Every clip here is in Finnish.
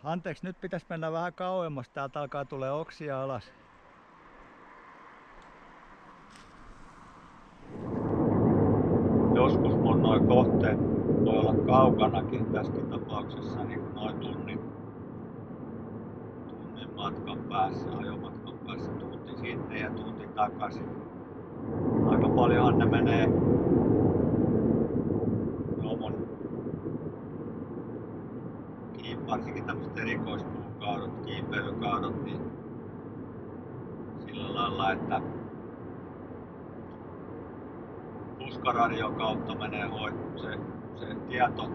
Anteeksi, nyt pitäisi mennä vähän kauemmas. Täältä alkaa tulee oksia alas. Joskus mun noi kohteet voi olla kaukanakin tässäkin tapauksessa, niin kuin noin tunnin matkan päässä, ajomatkan päässä, tunti sinne ja tunti takaisin. Aika paljonhan ne menee varsinkin tämmöiset erikoispuukaudot, kiipeilykaudot, niin sillä lailla, että puskaradion kautta menee se tieto,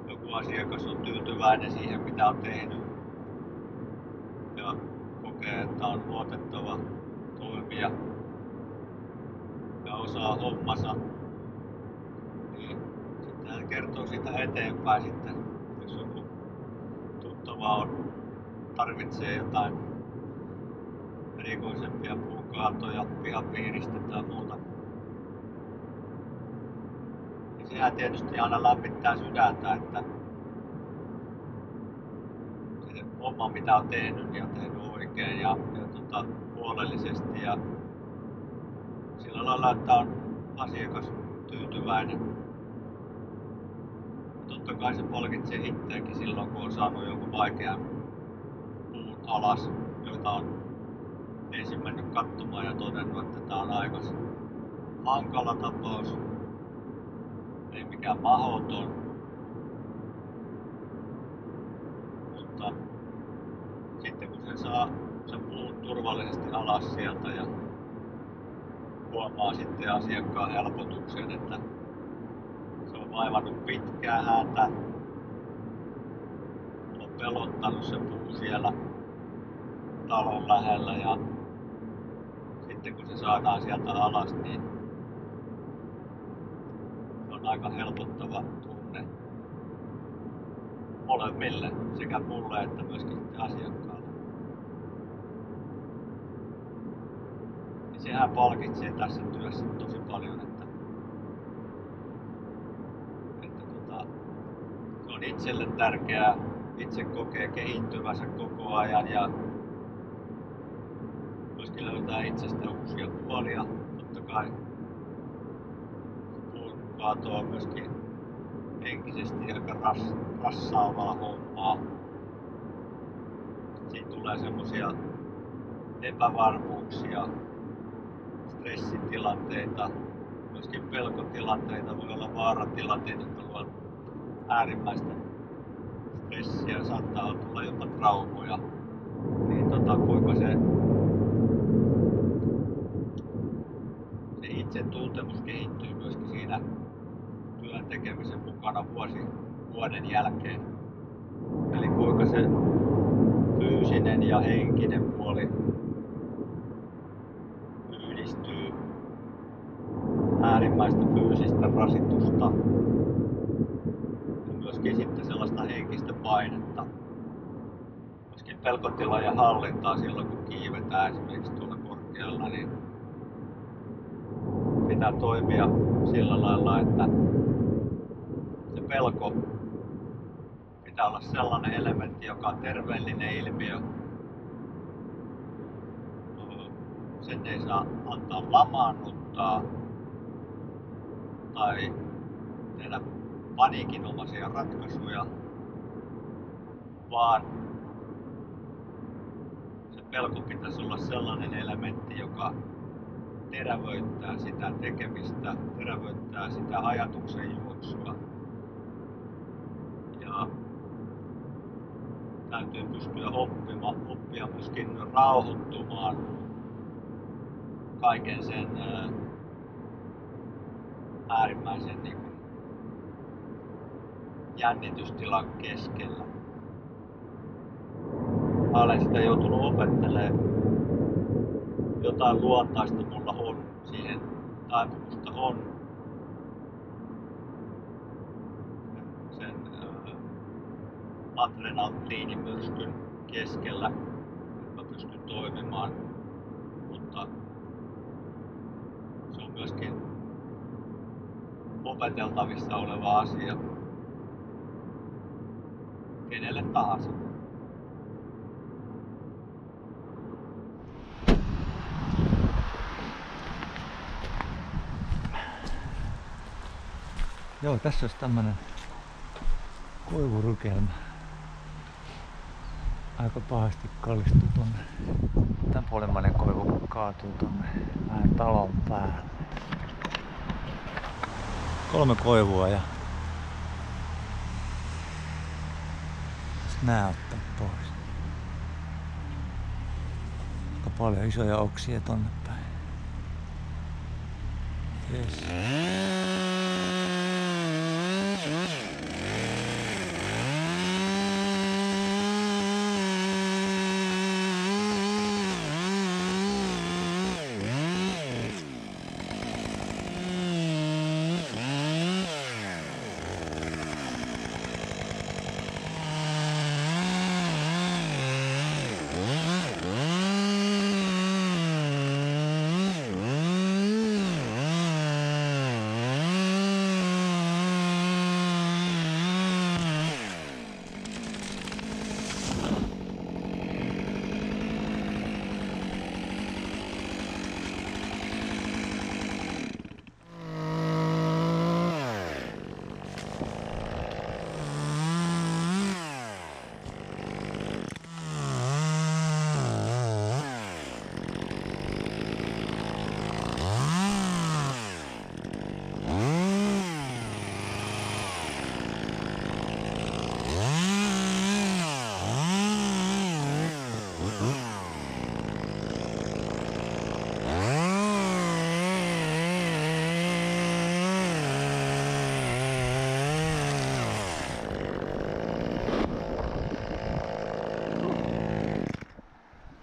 joku asiakas on tyytyväinen siihen mitä on tehnyt ja kokee, että on luotettava toimija ja osaa hommansa, niin sitten hän kertoo sitä eteenpäin sitten, jos joku tuttava tarvitsee jotain erikoisempia puukaatoja pihapiiristä tai muuta. Niin sehän tietysti aina lämmittää sydäntä, että se homma mitä on tehnyt niin on tehnyt oikein ja huolellisesti ja sillä lailla, että on asiakas tyytyväinen. Totta kai se palkitsee itseäkin silloin, kun on saanut jonkun vaikean puun alas, jota on ensin mennyt katsomaan ja todennut, että tämä on aika hankala tapaus, ei mikään mahdoton, mutta sitten kun se saa sen puun turvallisesti alas sieltä ja huomaa sitten asiakkaan helpotuksen, että se on vaivannut pitkään häntä, on pelottanut se puu siellä talon lähellä ja sitten kun se saadaan sieltä alas, niin se on aika helpottava tunne molemmille, sekä mulle että myöskin sitten asiakkaalle. Niin sehän palkitsee tässä työssä tosi paljon, että se on itselle tärkeää, itse kokee kehittyvänsä koko ajan ja myöskin löytää itsestä uusia puolia. Totta kai puun kaato on myöskin henkisesti aika rassaavaa hommaa. Siinä tulee semmosia epävarmuuksia, stressitilanteita, myöskin pelkotilanteita, voi olla vaaratilanteita, jotka luovat äärimmäistä stressiä, saattaa tulla jopa traumoja. Niin kuinka se itse tuntemus kehittyy myöskin siinä työn tekemisen mukana vuoden jälkeen. Eli kuinka se fyysinen ja henkinen puoli yhdistyy, äärimmäistä fyysistä rasitusta ja myöskin sitten sellaista henkistä painetta. Myöskin pelkotilojen hallintaa silloin kun kiivetään esimerkiksi tuolla korkealla, niin pitää toimia sillä lailla, että se pelko pitää olla sellainen elementti, joka on terveellinen ilmiö. Sen ei saa antaa lamaannuttaa tai tehdä paniikinomaisia ratkaisuja, vaan se pelko pitäisi olla sellainen elementti, joka terävöittää sitä tekemistä, terävöittää sitä ajatuksen juoksua. Ja täytyy pystyä oppia myöskin rauhoittumaan kaiken sen äärimmäisen jännitystilan keskellä. Mä olen sitä joutunut opettelemaan. Jotain luontaista mulla on, siihen taipumusta on. Sen adrenaliinimyrskyn keskellä mä pystyn toimimaan, mutta se on myöskin opeteltavissa oleva asia. kenelle tahansa. Joo, tässä olisi tämmönen koivurykelmä. Aika pahasti kallistuu tonne. Tän puolimmainen koivu kaatuu tonne vähän talon päälle. 3 koivua ja nää ottaa pois. Aika paljon isoja oksia tonne päin. Yes.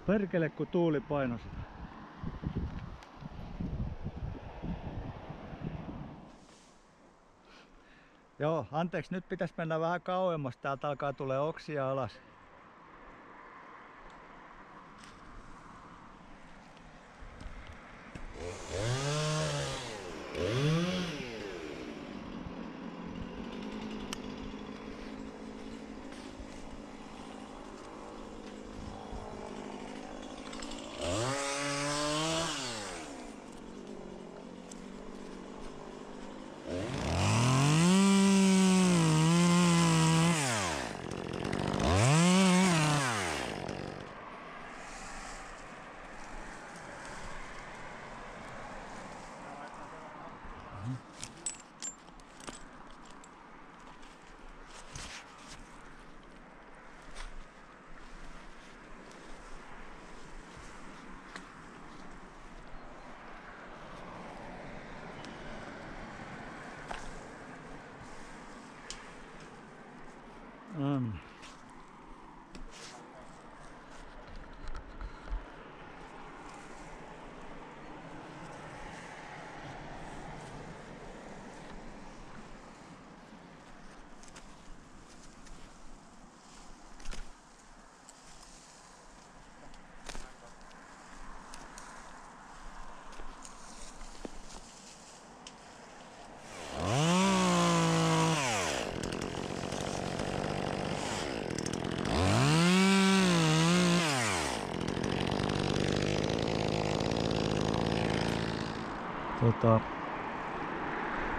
Perkele kun tuuli painoi sitä. Joo, anteeksi, nyt pitäisi mennä vähän kauemmas. Täältä alkaa tulee oksia alas.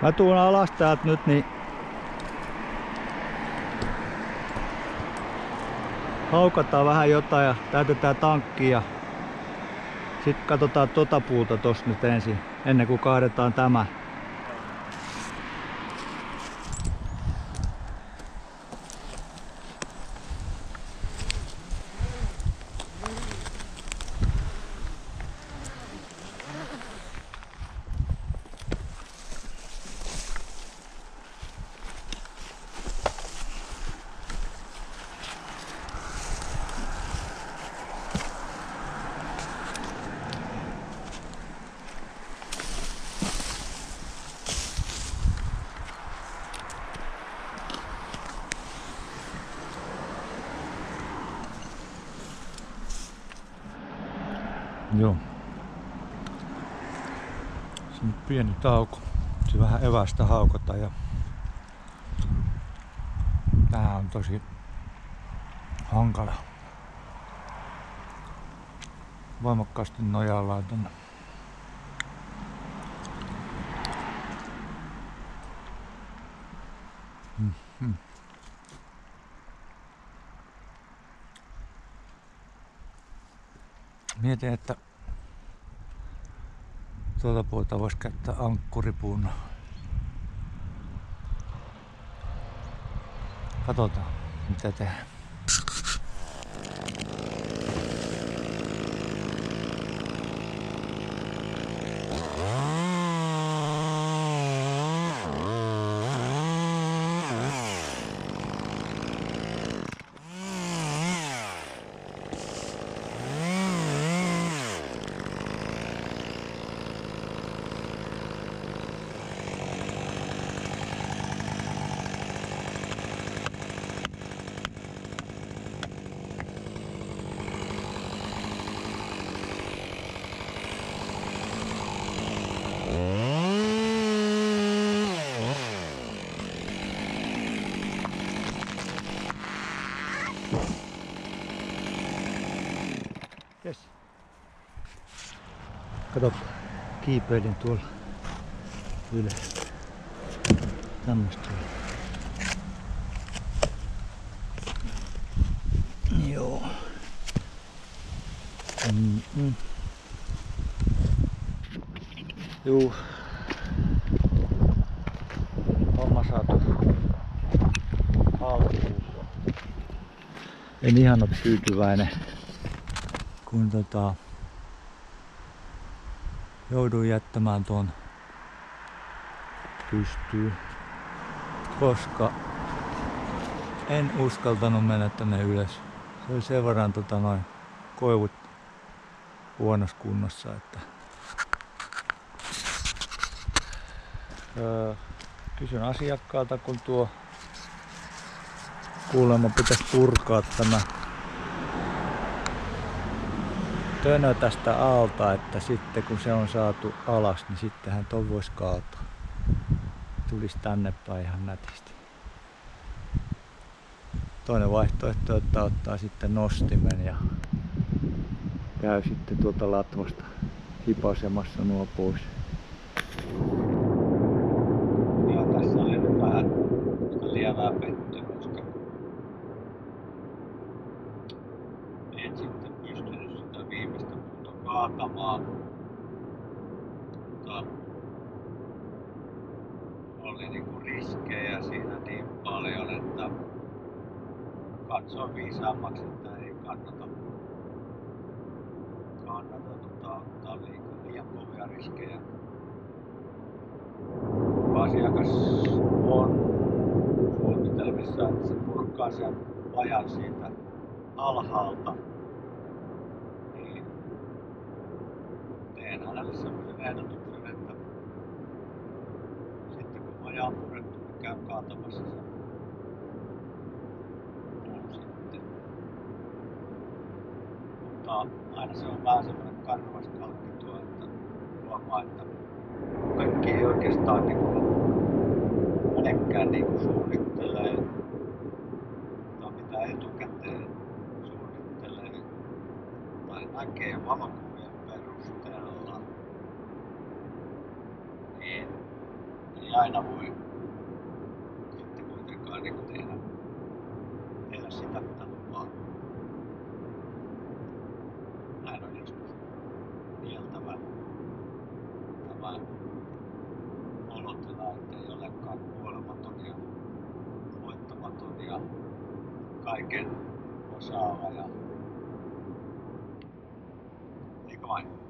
Mä tuun alas täältä nyt, niin haukataan vähän jotain ja täytetään tankki ja sitten katsotaan tota puuta tossa nyt ensin, ennen kuin kaadetaan tämä. Joo. Se on pieni tauko. Se vähän evästä haukota ja tää on tosi hankala. Voimakkaasti nojaa laitan. Mietin, että tuota puuta voisi käyttää ankkuripuuna. Katsotaan, mitä tehdään. Yes. Kato, kiipeilin tuolla ylös. Tämmöstä. Joo. Juu. Homma saatu alkuun. En ihan oo tyytyväinen, kun jouduin jättämään tuon pystyyn, koska en uskaltanut mennä tänne ylös. Se oli sen verran noin koivut huonossa kunnossa, että kysyn asiakkaalta, kun tuo kuulemma pitäisi purkaa tämä tönö tästä alta, että sitten kun se on saatu alas, niin sittenhän ton voisi kaatua. Tulisi tänne päin ihan nätisti. Toinen vaihtoehto on, että ottaa sitten nostimen ja käy sitten tuolta latvosta hipasemassa nuo pois. Ja tässä oli nyt vähän lievää pettymystä. En sitten pystynyt sitä viimeistä puuta kaatamaan. Mutta oli niinku riskejä siinä niin paljon, että katsoin viisaammaksi, että ei kannata ottaa liian kovia riskejä. Asiakas on suunnitelmissa, että se purkaa sen vajan siitä alhaalta, niin teen hänelle sellaisen ehdotuksen, että sitten kun vaja on purettu, niin käy kaatamassa sen puun sitten. Mutta aina se on vähän semmoinen karvas kalkki tuo, että huomaa, että kaikki ei oikeastaan menekään suunnittelee tai mitä etukäteen suunnittelee tai näkee valokuvien perusteella, niin ei aina voi sitten kuitenkaan tehdä sitä mitä lupaa. Näin on joskus nieltävä tämä olotila, ettei olekaan kuolematon ja voittamaton ja kaiken osaava ja eikö vain?